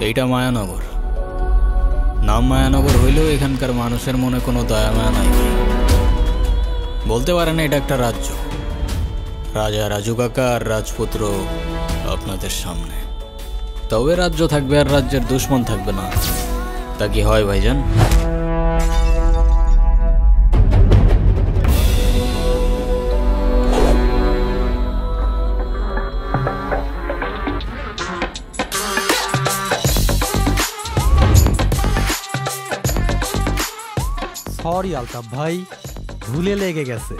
এইটা মায়ানগর। নাম মায়ানগর হইলেও এখানকার মানুষের মনে কোনো দয়া মায়া নাই। বলতে পারেন এটা একটা রাজ্য। রাজা রাজু কাকা আর রাজপুত্র আপনাদের সামনে। তবে রাজ্য থাকবে আর রাজ্যের দুশ্মন থাকবে না, তা কি হয় ভাইজান? সরি আলতাফ ভাই, ভুলে লেগে গেছে।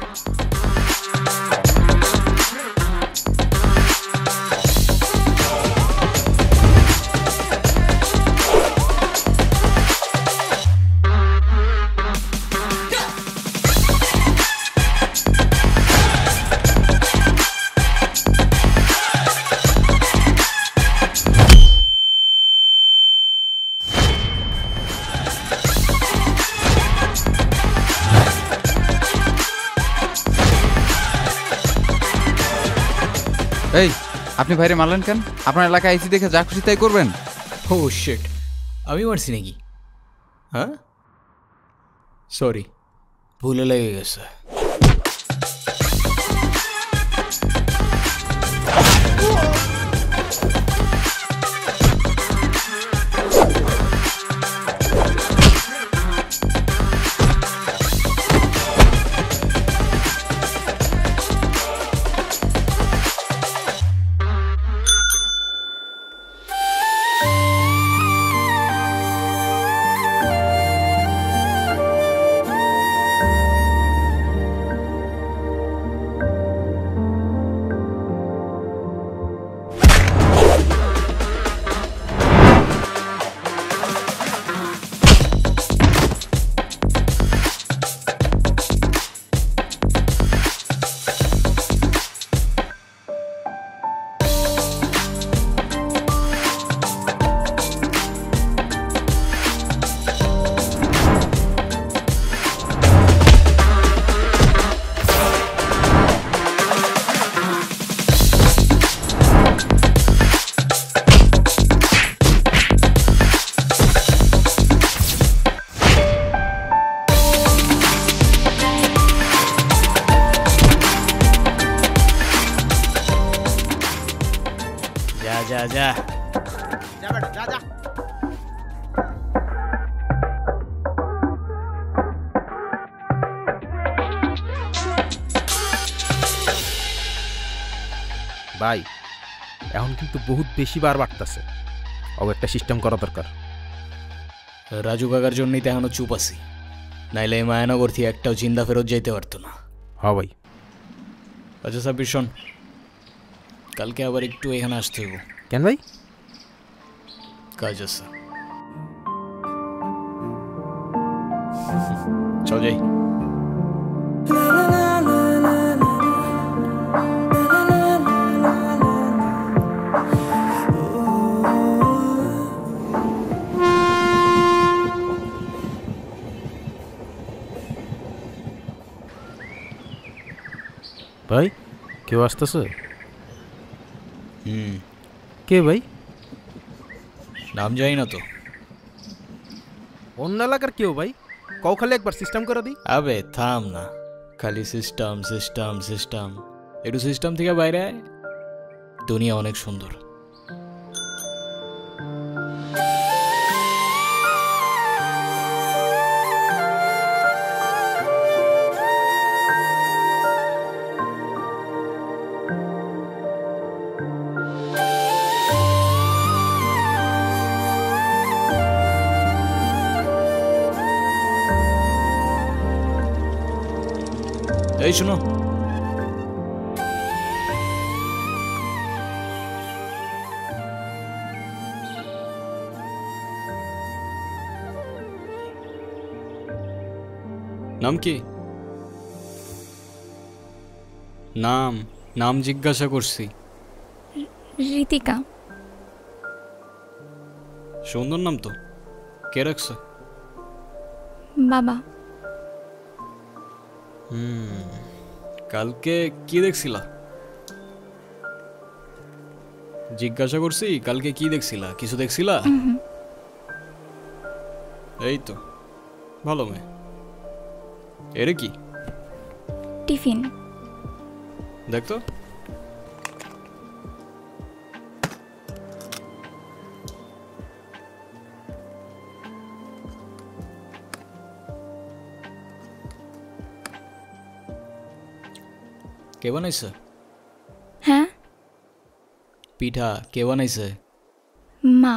এই, আপনি বাইরে মারলেন কেন? আপনার এলাকায় আইসি দেখে যা খুশি তাই করবেন? ও শিট, আমি মারছি নাকি? হ্যাঁ, সরি, ভুলে লেগে গেছে। যা যা যা বেটা, যা যা। ভাই, এখন কিন্তু বহুত বেশি বার বাড়তেছে। ও একটা সিস্টেম করা দরকার। রাজু কাকার জন্যই তো এখনো চুপ আছি, নাইলে এই মায়ানগর থেকে একটাও চিন্তা ফেরত যাইতে পারতো না। হ্যাঁ ভাই। আচ্ছা সাব্বির শোন, কালকে আবার একটু এখানে আসতে হইব। কেন ভাই? কাজ আছে, চল যাই। ভাই, কেউ আসতেছে? কে ভাই? নাম জানি না তো। অন্য এলাকার কেউ ভাই? কও খালি একবার সিস্টেম করে দিই। আবে থাম না, খালি সিস্টেম সিস্টেম সিস্টেম। একটু সিস্টেম থেকে বাইরে আয়, দুনিয়া অনেক সুন্দর। এই শোনো, নাম কি? নাম নাম জিজ্ঞাসা করছি। ঋতিকা। সুন্দর নাম তো, কে রাখছে? বাবা। কালকে কি দেখছিলা? জিজ্ঞাসা করছি কালকে কি দেখছিলা, কিছু দেখছিলা? এই তো ভালো মেয়ে। এরে কি টিফিন। দেখতো। কে বানাইছে? হ্যাঁ, পিঠা কে বানাইছে? মা।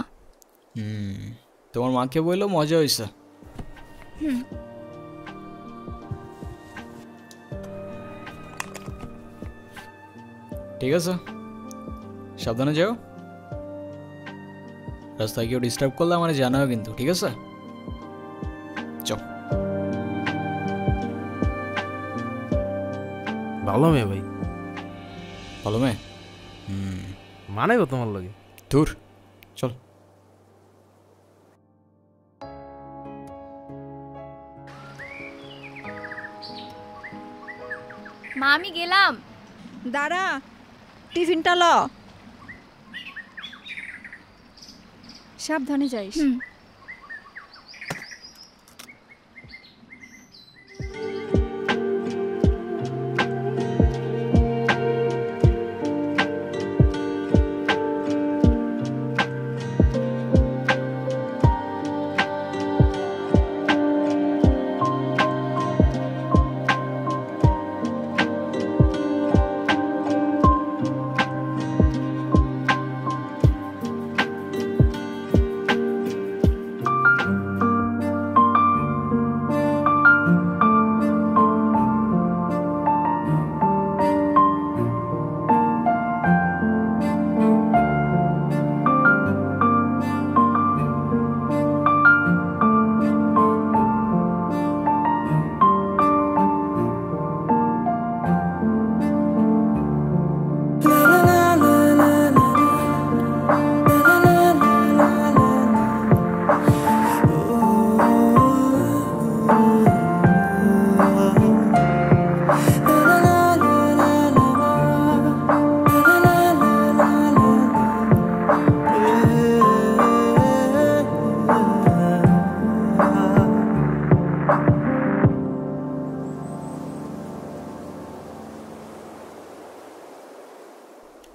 তোমার মাকে বললো মজা হয়েছে। ঠিক আছে, সাবধানে যাও। রাস্তায় কেউ ডিস্টার্ব করলে আমার জানাও কিন্তু, ঠিক আছে? চল। ভালো মেয়ে ভাই, ভালো মেয়ে। মানে গো তোমার লগে। দূর, চল। মা আমি গেলাম। দাঁড়া, টিফিনটা ল। সাবধানে যাইস।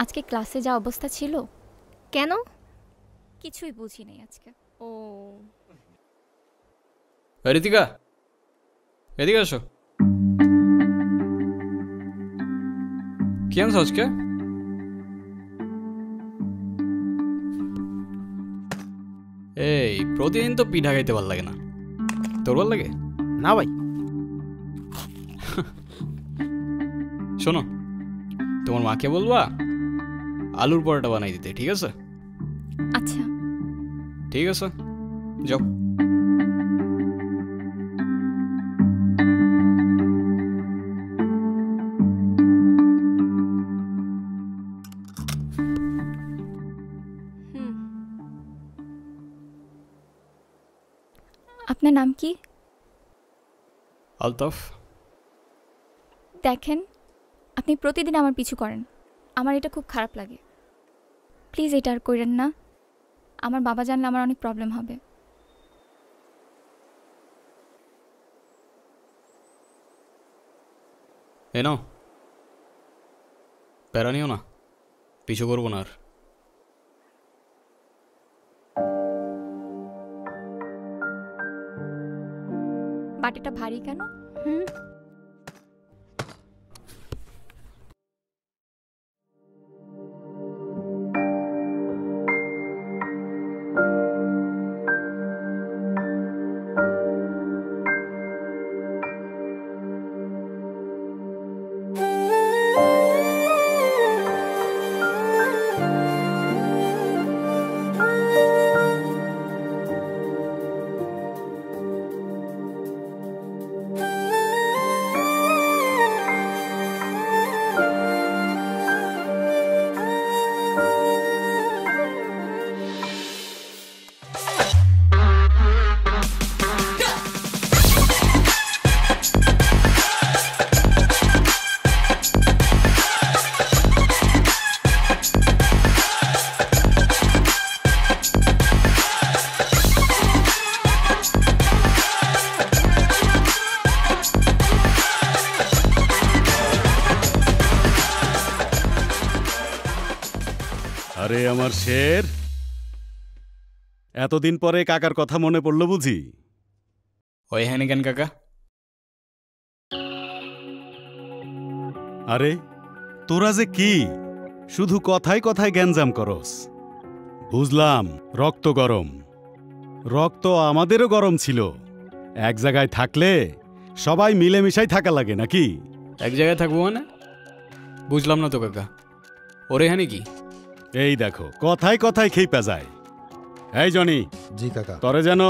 আজকে ক্লাসে যা অবস্থা ছিল। কেন? কিছুই বুঝি নাই আজকে। ও ঋতিকা, এদিকে আসো। কি আনছো আজকে? এই প্রতিদিন তো পিঠা খাইতে ভাল লাগে না, তোর ভাল লাগে? না ভাই। শোনো, তোমার মাকে বলবা আলুর পরোটা বানাই দিতে, ঠিক আছে? আচ্ছা, ঠিক আছে, যাও। আপনার নাম কি? আলতাফ। দেখেন, আপনি প্রতিদিন আমার পিছু করেন, আমার এটা খুব খারাপ লাগে। প্লিজ এটা আর করেন না, আমার বাবা জানলে আমার অনেক প্রবলেম হবে। এ নাও, প্যারা নিও না, পিছু করবো না আর। বাটিটা ভারী কেন? আরে আমার শের, এতদিন পরে কাকার কথা মনে পড়লো বুঝি? ওই হ্যাঁ কেন কাকা? আরে তোরা যে কি শুধু কথায় কথায় গ্যাঞ্জাম করস। বুঝলাম রক্ত গরম, রক্ত আমাদেরও গরম ছিল। এক জায়গায় থাকলে সবাই মিলেমিশাই থাকা লাগে নাকি? এক জায়গায় থাকবো মানে? বুঝলাম না তো কাকা, ওরে হ্যাঁ কি? এই দেখো কথায় কথায় খেইপা যায়। এই জনি, জি কাকা। তরে যেন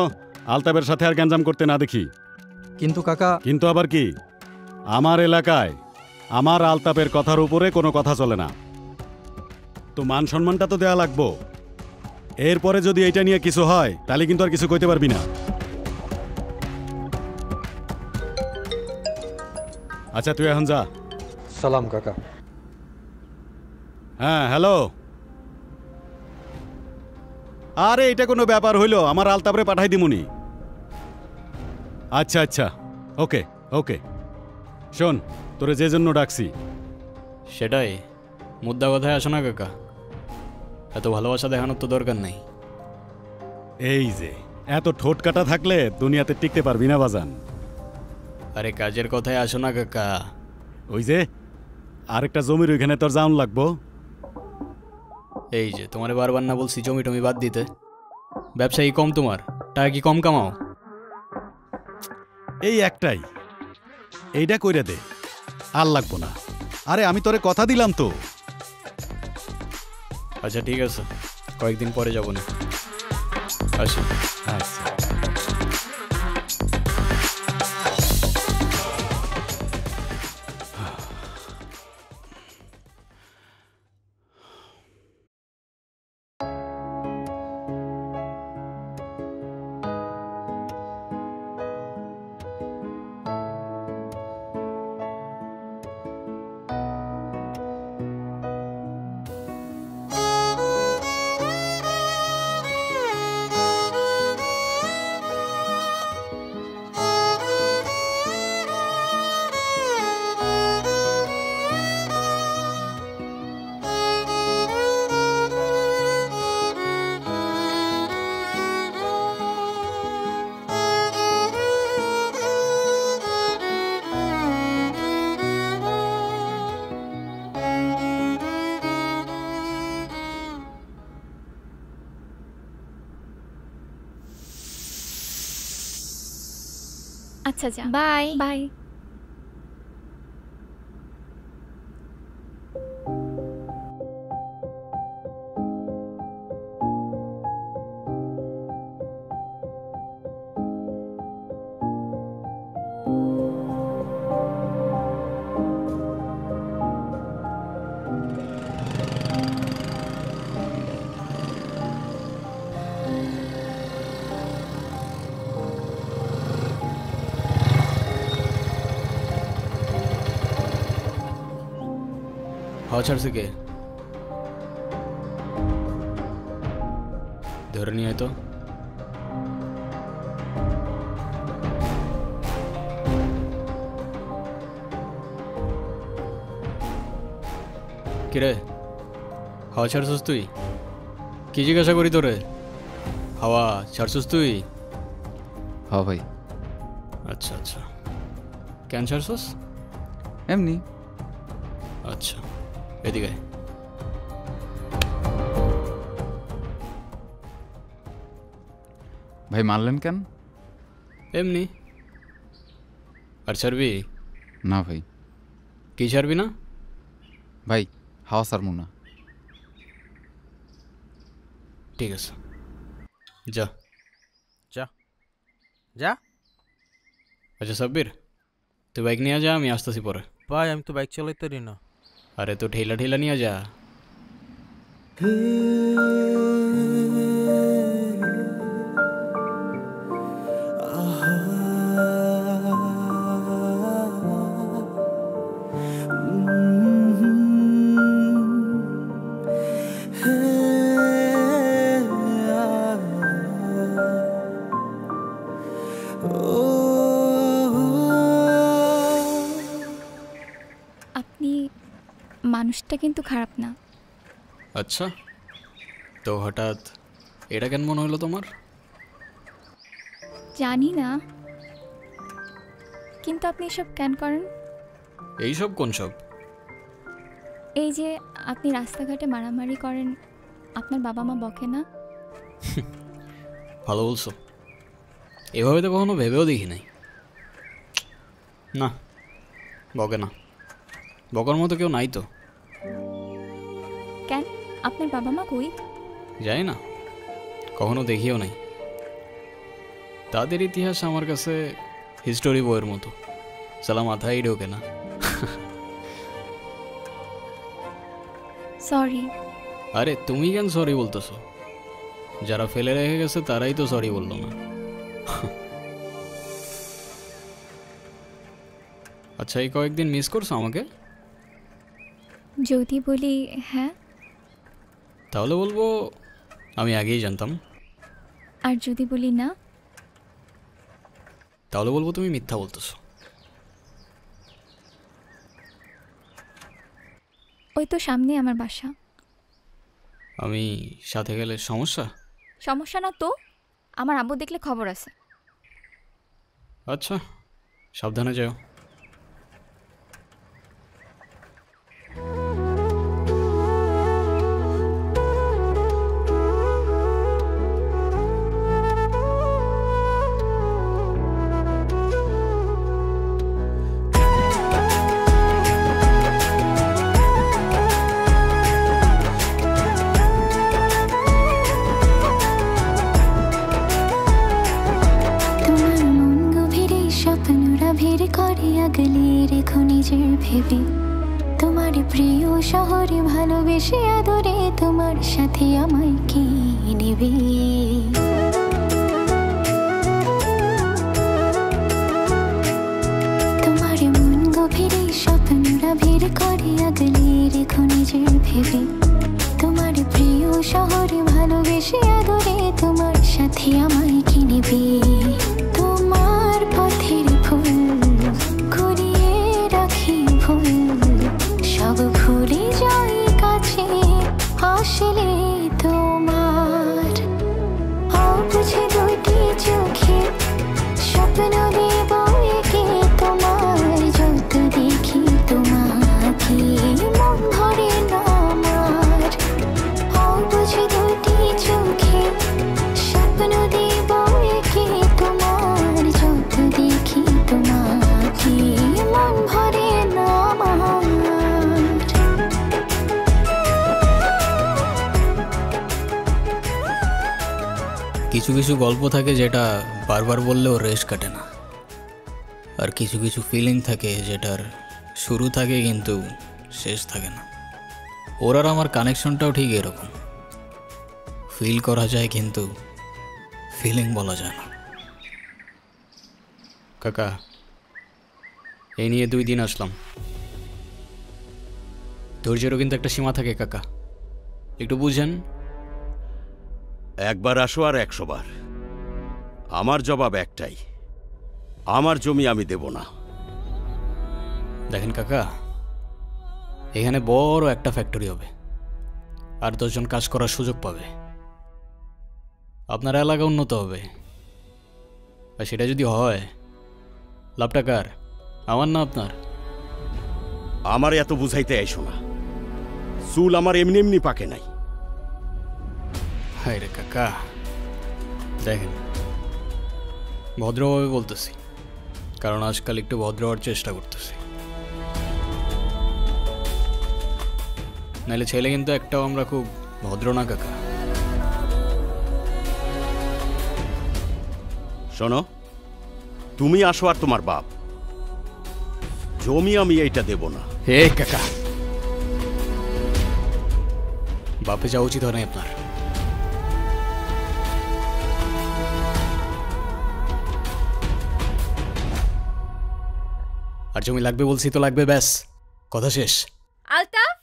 আলতাবের সাথে আর গ্যাঞ্জাম করতে না দেখি। কিন্তু কাকা, কিন্তু আবার কি? আমার এলাকায় আমার আলতাপের কথার উপরে কোনো কথা চলে না। তো মান সম্মানটা তো দেয়া লাগবো। এরপরে যদি এইটা নিয়ে কিছু হয় তাহলে কিন্তু আর কিছু কইতে পারবি না। আচ্ছা তুই এখন যা। সালাম কাকা। হ্যাঁ হ্যালো। আরে এটা কোনো ব্যাপার হইলো? আমার আলতাপরে পাঠাই দিমুনি। আচ্ছা আচ্ছা, ওকে ওকে। শোন, তোরে যে জন্য ডাকছি। সেটাই, মুদ্রা কথায় আসো না কাকা, এত ভালোবাসা দেখানোর তো দরকার নেই। এই যে এত ঠোঁট কাটা থাকলে দুনিয়াতে টিকতে পারবি না বাজান। আরে কাজের কথায় আসো না কাকা। ওই যে আরেকটা জমির ওইখানে তোর জাউন লাগবো। এই যে তোমার বারবার না বলছি জমি টমি বাদ দিতে? ব্যবসায়ী কম তোমার, টাকা কি কম কামাও? এই একটাই, এইটা কইরা দে, আর লাগবো না। আরে আমি তোরে কথা দিলাম তো। আচ্ছা ঠিক আছে, কয়েকদিন পরে যাবো না। আসি। আচ্ছা। আচ্ছা যা, বাই বাই। হাওয়া ছাড়ছে কে? ধরে নিয়ে আয় তো। কিরে, হাওয়া ছাড়ছিস তুই? কি জিজ্ঞাসা করি তোরে? হাওয়া ছাড়ছিস তুই? হ্যাঁ ভাই। আচ্ছা আচ্ছা, কেন ছাড়ছিস? এমনি। আচ্ছা এদিকে। ভাই মারলেন কেন? এমনি। আর ছাড়বি? না ভাই। কি ছাড়বি না? ভাই হাওয়া ছাড়বো না। ঠিক আছে, যা যা যা। আচ্ছা সাব্বির, তুই বাইক নিয়ে যা, আমি আসতেছি পরে। ভাই আমি তো বাইক চালাইতে পারি না। আরে তো ঠেলা ঠেলা নিয়ে যা। আপনি মানুষটা কিন্তু খারাপ না। আচ্ছা, তো হঠাৎ এটা কেন মনে হলো তোমার? জানি না, কিন্তু আপনি এসব কেন করেন? এইসব কোন সব? এই যে আপনি রাস্তাঘাটে মারামারি করেন, আপনার বাবা মা বকে না? ভালো বলছো, এভাবে তো কখনো ভেবেও দেখি নাই। না, বকে না, বকার মতো কেউ নাই তো। কেন, আপনার বাবা মা কই? জানি না, কখনো দেখিও নাই। তাদের ইতিহাস আমার কাছে হিস্টোরি বইয়ের মতো, সালা মাথায় ঢোকে না। সরি। আরে তুমি কেন সরি বলতেছো? যারা ফেলে রেখে গেছে তারাই তো সরি বললো না। আচ্ছা, এই কয়েকদিন মিস করছো আমাকে? যদি বলি হ্যাঁ, তাহলে বলবো আমি আগেই জানতাম। আর যদি বলি না, তাহলে বলবো তুমি মিথ্যা বলতেছো। ওই তো সামনে আমার বাসা। আমি সাথে গেলে সমস্যা? সমস্যা না তো, আমার আব্বু দেখলে খবর আছে। আচ্ছা, সাবধানে যাও। ভেবে তোমার প্রিয় শহরে ভালোবেসে আদরে তোমার সাথে আমায় কি নেবে। তোমার মন গভীরে স্বপ্নরা ভিড় করে আগলে রেখো নিজের ভেবে তোমার প্রিয় শহরে ভালোবেসে আদরে তোমার সাথে আমায় কি নেবে। তোমার পথের ফুল সব ভুলে যাই কাছে আসলে তোমার অবুঝে দুটি চোখে স্বপ্ন দেব একে তোমার যত দেখি তোমাকে মন ভরে না আমার অবুঝে দুটি চোখে স্বপ্ন দেব একে তোমার যত দেখি তোমাকে মন ভরে না আমার। কিছু কিছু গল্প থাকে যেটা বারবার বললেও রেশ কাটে না, আর কিছু কিছু ফিলিং থাকে যেটার শুরু থাকে কিন্তু শেষ থাকে না। ওর আর আমার কানেকশনটাও ঠিক এরকম, ফিল করা যায় কিন্তু ফিলিং বলা যায় না। কাকা, এই নিয়ে 2 দিন আসলাম, ধৈর্যেরও কিন্তু একটা সীমা থাকে কাকা, একটু বুঝেন। একবার আসো আর 100 বার। আমার জবাব একটাই, আমার জমি আমি দেব না। দেখেন কাকা, এখানে বড় একটা ফ্যাক্টরি হবে, আর 10 জন কাজ করার সুযোগ পাবে, আপনার এলাকা উন্নত হবে। আর সেটা যদি হয়, লাভটা কার? আমার না আপনার? আমার এত বুঝাইতে আইসো না, চুল আমার এমনি এমনি পাকে নাই। হায় রে কাকা, দেখেন ভদ্রভাবে বলতেছি, কারণ আজকাল একটু ভদ্র হওয়ার চেষ্টা করতেছি, নাহলে ছেলে কিন্তু একটাও আমরা খুব ভদ্র না কাকা। শোনো, তুমি আসো আর তোমার বাপ, জমি আমি এইটা দেব না। হে কাকা, বাপে যাওয়া উচিত হয় না আপনার। আর জমি লাগবে বলছি তো লাগবে, ব্যাস, কথা শেষ। আলতাফ,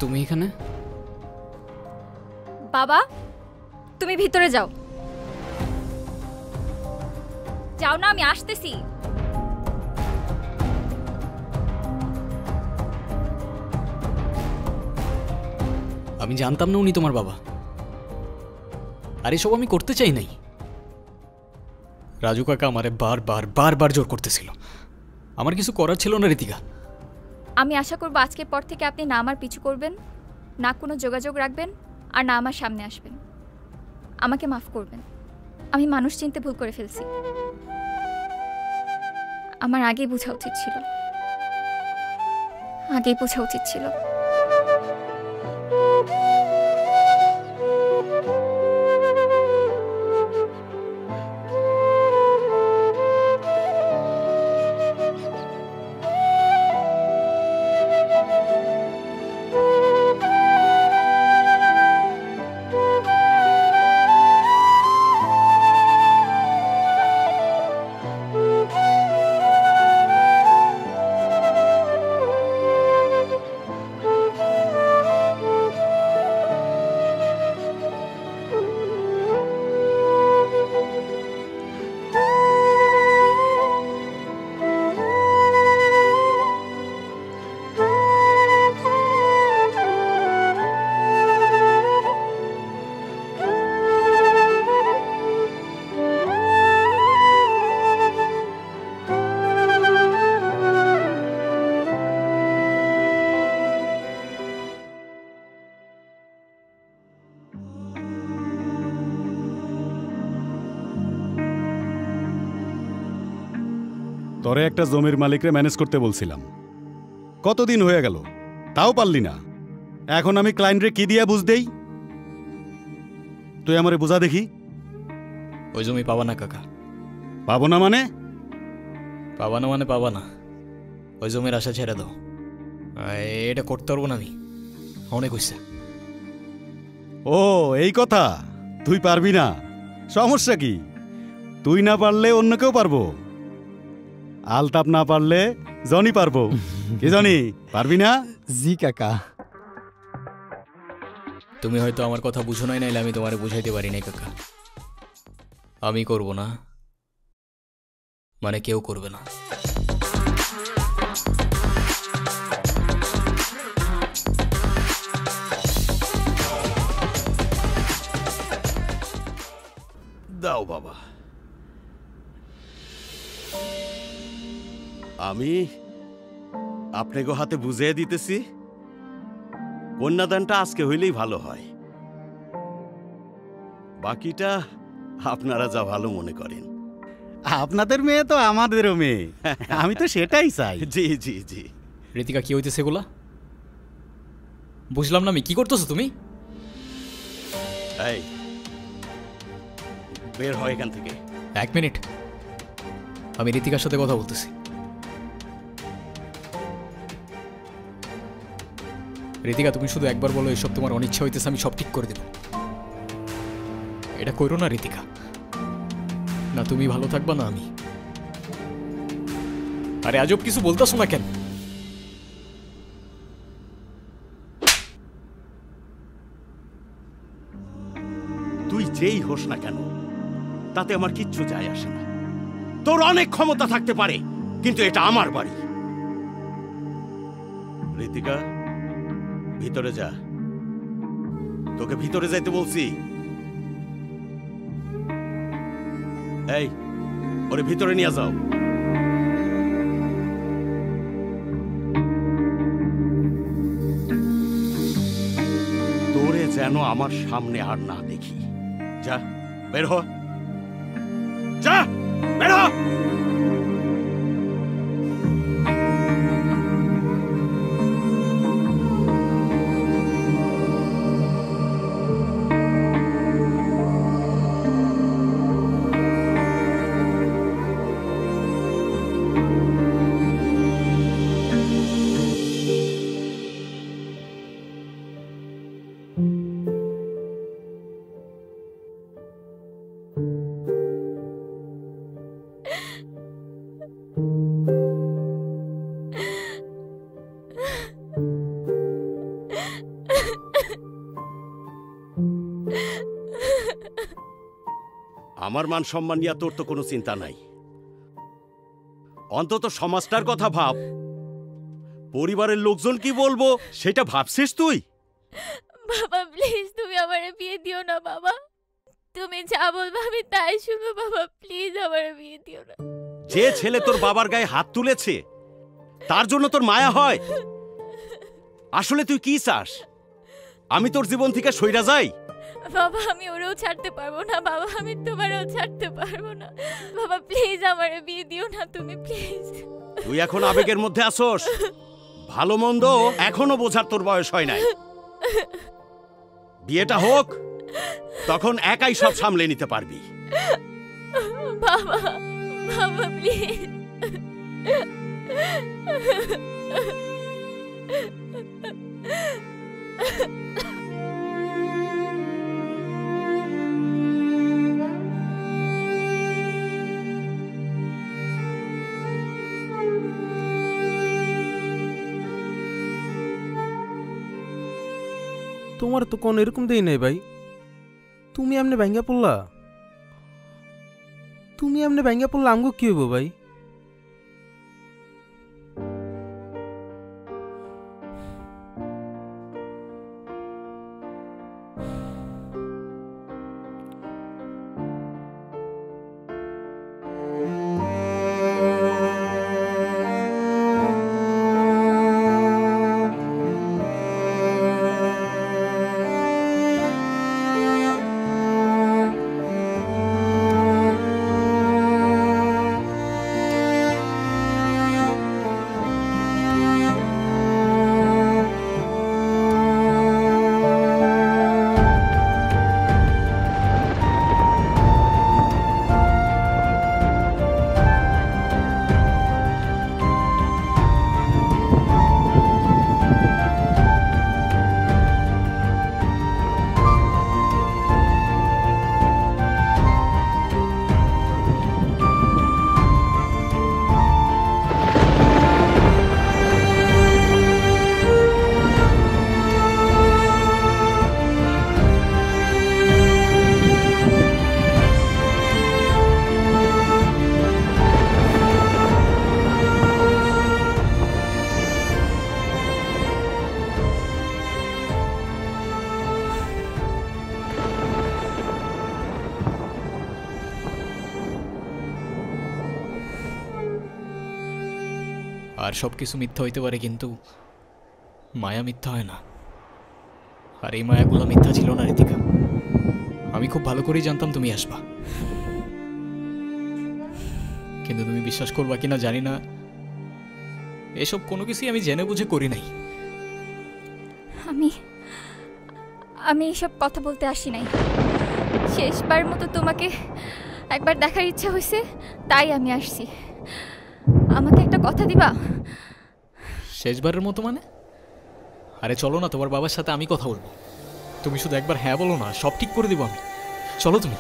তুমি এখানে? বাবা, তুমি ভিতরে যাও। যাও না, আমি আসতেছি। আমি জানতাম না উনি তোমার বাবা, আর এসব আমি করতে চাই নাই। রাজু কাকা আমারে বারবার জোর করতেছিল। আমার কিছু করার ছিল না ঋতিকা। আমি আশা করব আজকের পর থেকে আপনি না আমার পিছু করবেন, না কোনো যোগাযোগ রাখবেন, আর না আমার সামনে আসবেন। আমাকে মাফ করবেন, আমি মানুষ চিনতে ভুল করে ফেলছি। আমার আগেই বোঝা উচিত ছিল, আগেই বোঝা উচিত ছিল। তরে একটা জমির মালিকরে ম্যানেজ করতে বলছিলাম, কতদিন হয়ে গেল, তাও পারলি না। এখন আমি ক্লায়েন্টরে কি দিয়া বুঝ দেই? তুই আমারে বুঝা দেখি। ওই জমি পাবা না কাকা। পাবো না মানে? পাবা না মানে পাবা না। ওই জমির আশা ছেড়ে দাও। এটা করতে পারবো না আমি, অনেক হয়েছে। ও এই কথা, তুই পারবি না? সমস্যা কি? তুই না পারলে অন্য কেউ পারবো। আলতাপ না পারলে জনি পারবো। কি জনি, পারবি না? জি কাকা। তুমি হয়তো আমার কথা বুঝো নাই, নাইলে আমি তোমারে বুঝাইতে পারি নাই কাকা। আমি করব না মানে কেউ করবে না। দাও বাবা। আমি আপনাকে হাতে বুঝিয়ে দিতেছি, কন্যাদানটা আজকে হইলেই ভালো হয়। বাকিটা আপনারা যা ভালো মনে করেন। আপনাদের মেয়ে তো আমাদেরও মেয়ে, আমি তো সেটাই চাই। জি জি জি। ঋতিকা, কি হইতেছে এগুলা? বুঝলাম না আমি, কি করতেছো তুমি? এই বের হয় এখান থেকে। 1 মিনিট, আমি ঋতিকার সাথে কথা বলতেছি। ঋতিকা, তুমি শুধু একবার বলো এসব তোমার অনিচ্ছা হইতেছে, আমি সব ঠিক করে দেব। এটা করো না ঋতিকা, না তুমি ভালো থাকবা না আমি। আরে আজব কিছু বলতেছো না কেন? তুই যেই হোস না কেন তাতে আমার কিচ্ছু যায় আসে না। তোর অনেক ক্ষমতা থাকতে পারে, কিন্তু এটা আমার বাড়ি। ঋতিকা, ভিতরে যা। তোকে ভিতরে যাইতে বলছি। এই, ওরে ভিতরে নিয়ে যাও। তোরে যেন আমার সামনে আর না দেখি। যা, বের হ। যা, বের হ। আমার মান সম্মান নিয়ে তোর তো কোনো চিন্তা নাই, অন্তত সমাজটার কথা ভাব। পরিবারের লোকজন কি বলবো সেটা ভাবছিস তুই? বাবা প্লিজ তুমি আমারে বিয়ে দিও না বাবা, তুমি যা বলবে আমি তাই শুনবো বাবা, প্লিজ আমারে বিয়ে দিও না। যে ছেলে তোর বাবার গায়ে হাত তুলেছে তার জন্য তোর মায়া হয়? আসলে তুই কি চাস, আমি তোর জীবন থেকে সইরা যাই? বাবা আমি ওরেও ছাড়তে পারবো না বাবা, আমি তোমারও ছাড়তে পারবো না বাবা, প্লিজ আমারে বিয়ে দিও না তুমি, প্লিজ। তুই এখন আবেগের মধ্যে আসোস, ভালো মন্দ এখনো বোঝার তোর বয়স হয় নাই। বিয়েটা হোক, তখন একাই সব সামলে নিতে পারবি। বাবা বাবা প্লিজ। তোমার তো কোন এরকম দেই নাই ভাই, তুমি এমনি ভাঙ্গা পড়লা, আমগো কি হইব ভাই? আর সব কিছু মিথ্যা হইতে পারে, কিন্তু মায়া মিথ্যা হয় না। আর এই মায়াগুলো মিথ্যা ছিল না ঋতিকা, আমি খুব ভালো করেই জানতাম তুমি আসবা, কিন্তু তুমি বিশ্বাস করবা কিনা জানি না, এসব কোনো কিছুই আমি জেনে বুঝে করি নাই। আমি এসব কথা বলতে আসি নাই, শেষবার মতো তোমাকে একবার দেখার ইচ্ছা হয়েছে তাই আমি আসছি। আমাকে একটা কথা দিবা? শেষবারের মতো মানে? আরে চলো না, তোমার বাবার সাথে আমি কথা বলবো, তুমি শুধু একবার হ্যাঁ বলো না, সব ঠিক করে দিব আমি। চলো তুমি।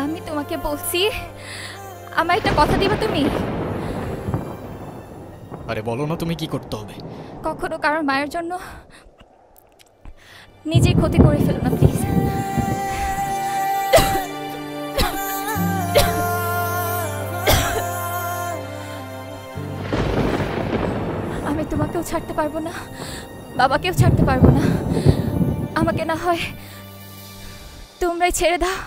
আমি তোমাকে বলছি আমার একটা কথা দিবা তুমি? আরে বলো না তুমি কি করতে হবে। কখনো কারোর মায়ের জন্য নিজেই ক্ষতি করে ফেলো না প্লিজ। আমি তোমাকেও ছাড়তে পারবো না, বাবাকেও ছাড়তে পারবো না, আমাকে না হয় তোমরাই ছেড়ে দাও।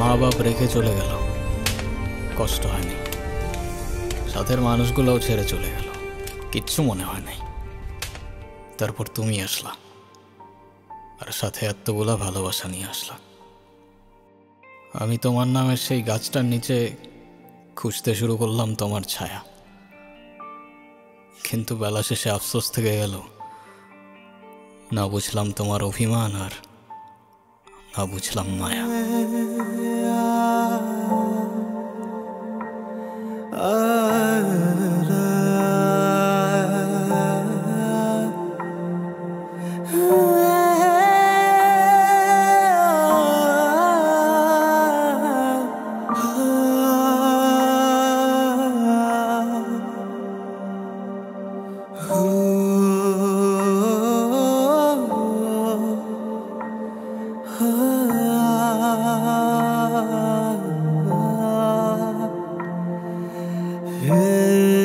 মা বাপ রেখে চলে গেল, কষ্ট হয়নি। সাথের মানুষগুলোও ছেড়ে চলে গেল, কিচ্ছু মনে হয় নাই। তারপর তুমি আসলা, আর সাথে এতগুলা ভালোবাসা নিয়ে আসলা। আমি তোমার নামের সেই গাছটার নিচে খুঁজতে শুরু করলাম তোমার ছায়া, কিন্তু বেলা শেষে আফসোস থেকে গেল। না বুঝলাম তোমার অভিমান, আর না বুঝলাম মায়া। Hey